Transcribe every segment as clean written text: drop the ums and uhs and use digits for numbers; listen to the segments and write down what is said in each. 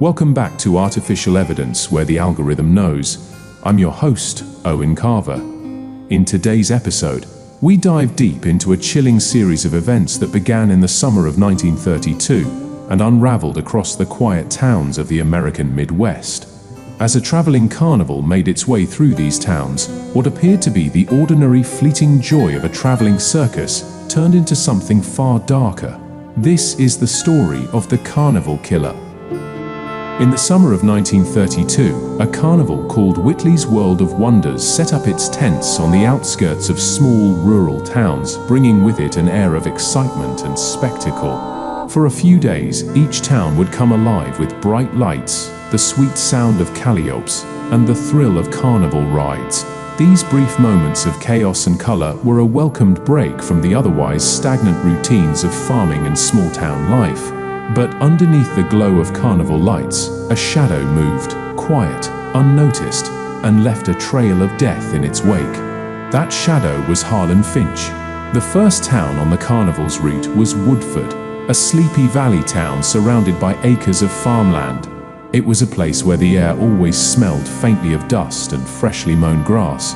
Welcome back to Artificial Evidence, where the algorithm knows. I'm your host, Owen Carver. In today's episode, we dive deep into a chilling series of events that began in the summer of 1932 and unraveled across the quiet towns of the American Midwest. As a traveling carnival made its way through these towns, what appeared to be the ordinary fleeting joy of a traveling circus turned into something far darker. This is the story of the Carnival Killer. In the summer of 1932, a carnival called Whitley's World of Wonders set up its tents on the outskirts of small rural towns, bringing with it an air of excitement and spectacle. For a few days, each town would come alive with bright lights, the sweet sound of calliopes, and the thrill of carnival rides. These brief moments of chaos and color were a welcomed break from the otherwise stagnant routines of farming and small-town life. But underneath the glow of carnival lights, a shadow moved, quiet, unnoticed, and left a trail of death in its wake. That shadow was Harlan Finch. The first town on the carnival's route was Woodford, a sleepy valley town surrounded by acres of farmland. It was a place where the air always smelled faintly of dust and freshly mown grass.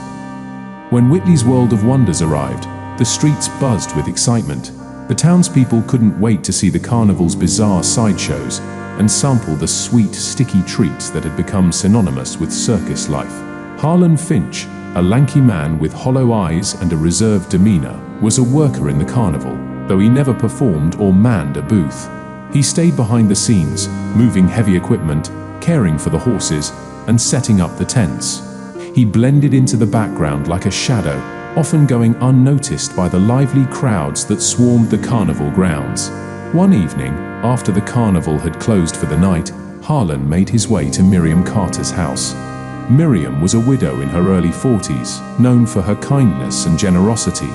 When Whitley's World of Wonders arrived, the streets buzzed with excitement. The townspeople couldn't wait to see the carnival's bizarre sideshows and sample the sweet, sticky treats that had become synonymous with circus life. Harlan Finch, a lanky man with hollow eyes and a reserved demeanor, was a worker in the carnival, though he never performed or manned a booth. He stayed behind the scenes, moving heavy equipment, caring for the horses, and setting up the tents. He blended into the background like a shadow, often going unnoticed by the lively crowds that swarmed the carnival grounds. One evening, after the carnival had closed for the night, Harlan made his way to Miriam Carter's house. Miriam was a widow in her early 40s, known for her kindness and generosity.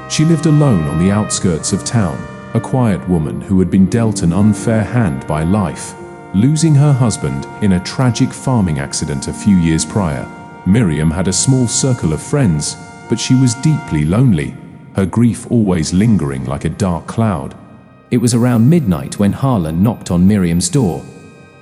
She lived alone on the outskirts of town, a quiet woman who had been dealt an unfair hand by life, losing her husband in a tragic farming accident a few years prior. Miriam had a small circle of friends, but she was deeply lonely, her grief always lingering like a dark cloud. It was around midnight when Harlan knocked on Miriam's door.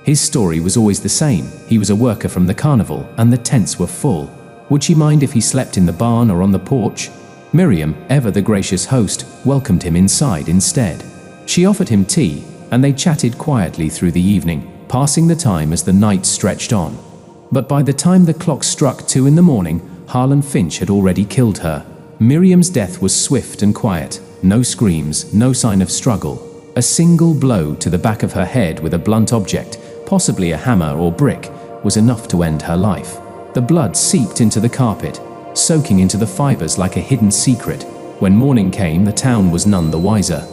His story was always the same. He was a worker from the carnival, and the tents were full. Would she mind if he slept in the barn or on the porch? Miriam, ever the gracious host, welcomed him inside instead. She offered him tea, and they chatted quietly through the evening, passing the time as the night stretched on. But by the time the clock struck 2 in the morning, Harlan Finch had already killed her. Miriam's death was swift and quiet. No screams, no sign of struggle. A single blow to the back of her head with a blunt object, possibly a hammer or brick, was enough to end her life. The blood seeped into the carpet, soaking into the fibers like a hidden secret. When morning came, the town was none the wiser.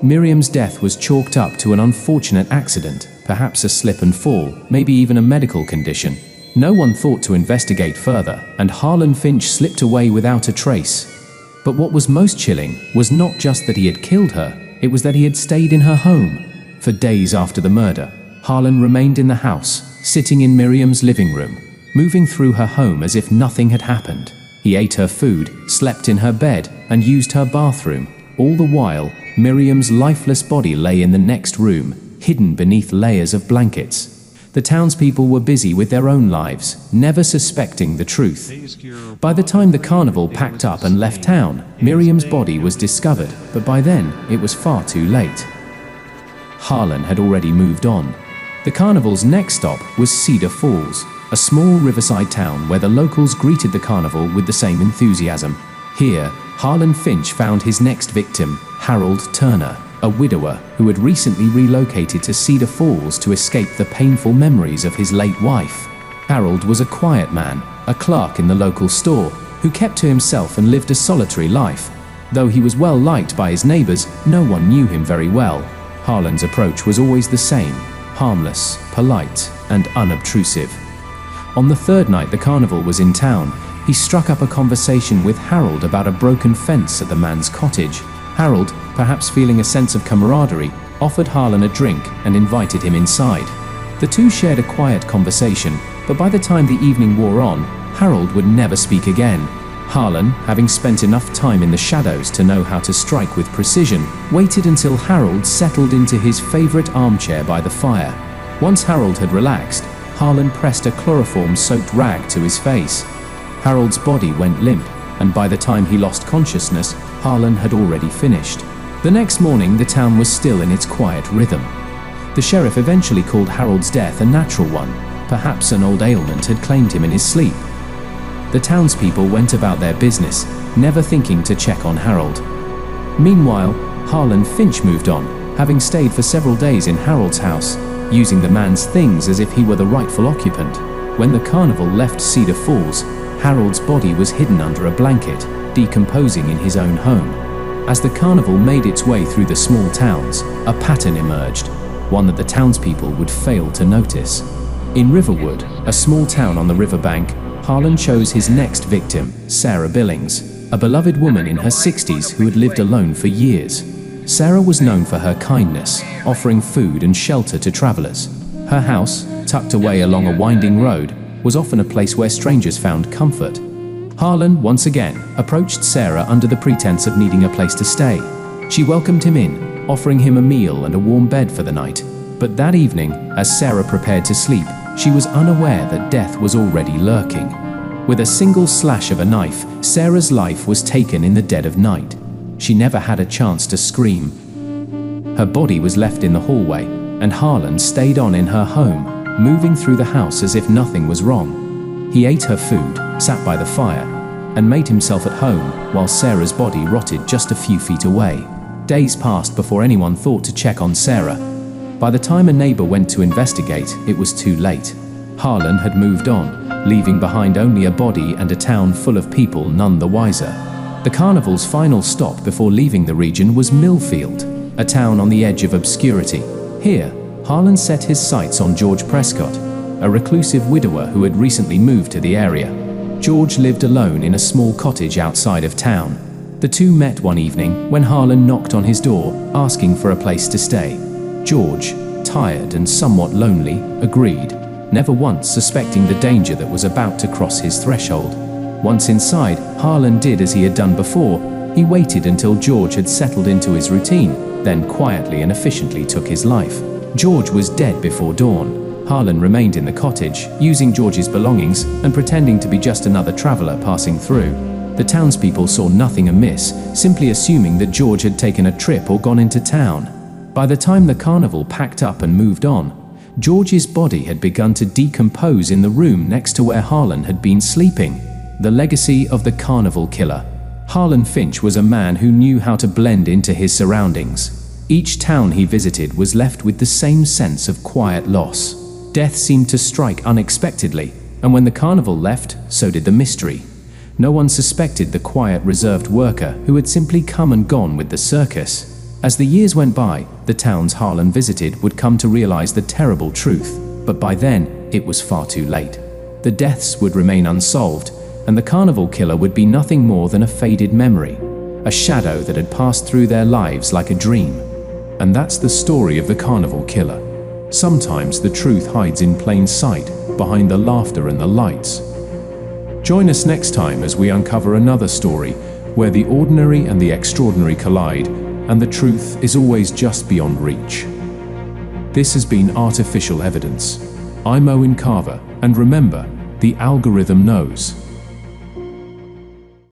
Miriam's death was chalked up to an unfortunate accident, perhaps a slip and fall, maybe even a medical condition. No one thought to investigate further, and Harlan Finch slipped away without a trace. But what was most chilling was not just that he had killed her, it was that he had stayed in her home. For days after the murder, Harlan remained in the house, sitting in Miriam's living room, moving through her home as if nothing had happened. He ate her food, slept in her bed, and used her bathroom. All the while, Miriam's lifeless body lay in the next room, hidden beneath layers of blankets. The townspeople were busy with their own lives, never suspecting the truth. By the time the carnival packed up and left town, Miriam's body was discovered, but by then, it was far too late. Harlan had already moved on. The carnival's next stop was Cedar Falls, a small riverside town where the locals greeted the carnival with the same enthusiasm. Here, Harlan Finch found his next victim, Harold Turner, a widower who had recently relocated to Cedar Falls to escape the painful memories of his late wife. Harold was a quiet man, a clerk in the local store, who kept to himself and lived a solitary life. Though he was well liked by his neighbors, no one knew him very well. Harlan's approach was always the same, harmless, polite, and unobtrusive. On the third night the carnival was in town, he struck up a conversation with Harold about a broken fence at the man's cottage. Harold, perhaps feeling a sense of camaraderie, offered Harlan a drink and invited him inside. The two shared a quiet conversation, but by the time the evening wore on, Harold would never speak again. Harlan, having spent enough time in the shadows to know how to strike with precision, waited until Harold settled into his favorite armchair by the fire. Once Harold had relaxed, Harlan pressed a chloroform-soaked rag to his face. Harold's body went limp, and by the time he lost consciousness, Harlan had already finished. The next morning, the town was still in its quiet rhythm. The sheriff eventually called Harold's death a natural one. Perhaps an old ailment had claimed him in his sleep. The townspeople went about their business, never thinking to check on Harold. Meanwhile, Harlan Finch moved on, having stayed for several days in Harold's house, using the man's things as if he were the rightful occupant. When the carnival left Cedar Falls, Harold's body was hidden under a blanket, decomposing in his own home. As the carnival made its way through the small towns, a pattern emerged, one that the townspeople would fail to notice. In Riverwood, a small town on the riverbank, Harlan chose his next victim, Sarah Billings, a beloved woman in her 60s who had lived alone for years. Sarah was known for her kindness, offering food and shelter to travelers. Her house, tucked away along a winding road, was often a place where strangers found comfort. Harlan, once again, approached Sarah under the pretense of needing a place to stay. She welcomed him in, offering him a meal and a warm bed for the night. But that evening, as Sarah prepared to sleep, she was unaware that death was already lurking. With a single slash of a knife, Sarah's life was taken in the dead of night. She never had a chance to scream. Her body was left in the hallway, and Harlan stayed on in her home, moving through the house as if nothing was wrong. He ate her food, sat by the fire, and made himself at home while Sarah's body rotted just a few feet away. Days passed before anyone thought to check on Sarah. By the time a neighbor went to investigate, it was too late. Harlan had moved on, leaving behind only a body and a town full of people none the wiser. The carnival's final stop before leaving the region was Millfield, a town on the edge of obscurity. Here, Harlan set his sights on George Prescott, a reclusive widower who had recently moved to the area. George lived alone in a small cottage outside of town. The two met one evening when Harlan knocked on his door, asking for a place to stay. George, tired and somewhat lonely, agreed, never once suspecting the danger that was about to cross his threshold. Once inside, Harlan did as he had done before. He waited until George had settled into his routine, then quietly and efficiently took his life. George was dead before dawn. Harlan remained in the cottage, using George's belongings and pretending to be just another traveler passing through. The townspeople saw nothing amiss, simply assuming that George had taken a trip or gone into town. By the time the carnival packed up and moved on, George's body had begun to decompose in the room next to where Harlan had been sleeping. The legacy of the Carnival Killer. Harlan Finch was a man who knew how to blend into his surroundings. Each town he visited was left with the same sense of quiet loss. Death seemed to strike unexpectedly, and when the carnival left, so did the mystery. No one suspected the quiet, reserved worker who had simply come and gone with the circus. As the years went by, the towns Harlan visited would come to realize the terrible truth, but by then, it was far too late. The deaths would remain unsolved, and the Carnival Killer would be nothing more than a faded memory, a shadow that had passed through their lives like a dream. And that's the story of the Carnival Killer. Sometimes the truth hides in plain sight, behind the laughter and the lights. Join us next time as we uncover another story where the ordinary and the extraordinary collide, and the truth is always just beyond reach. This has been Artificial Evidence. I'm Owen Carver, and remember, the algorithm knows.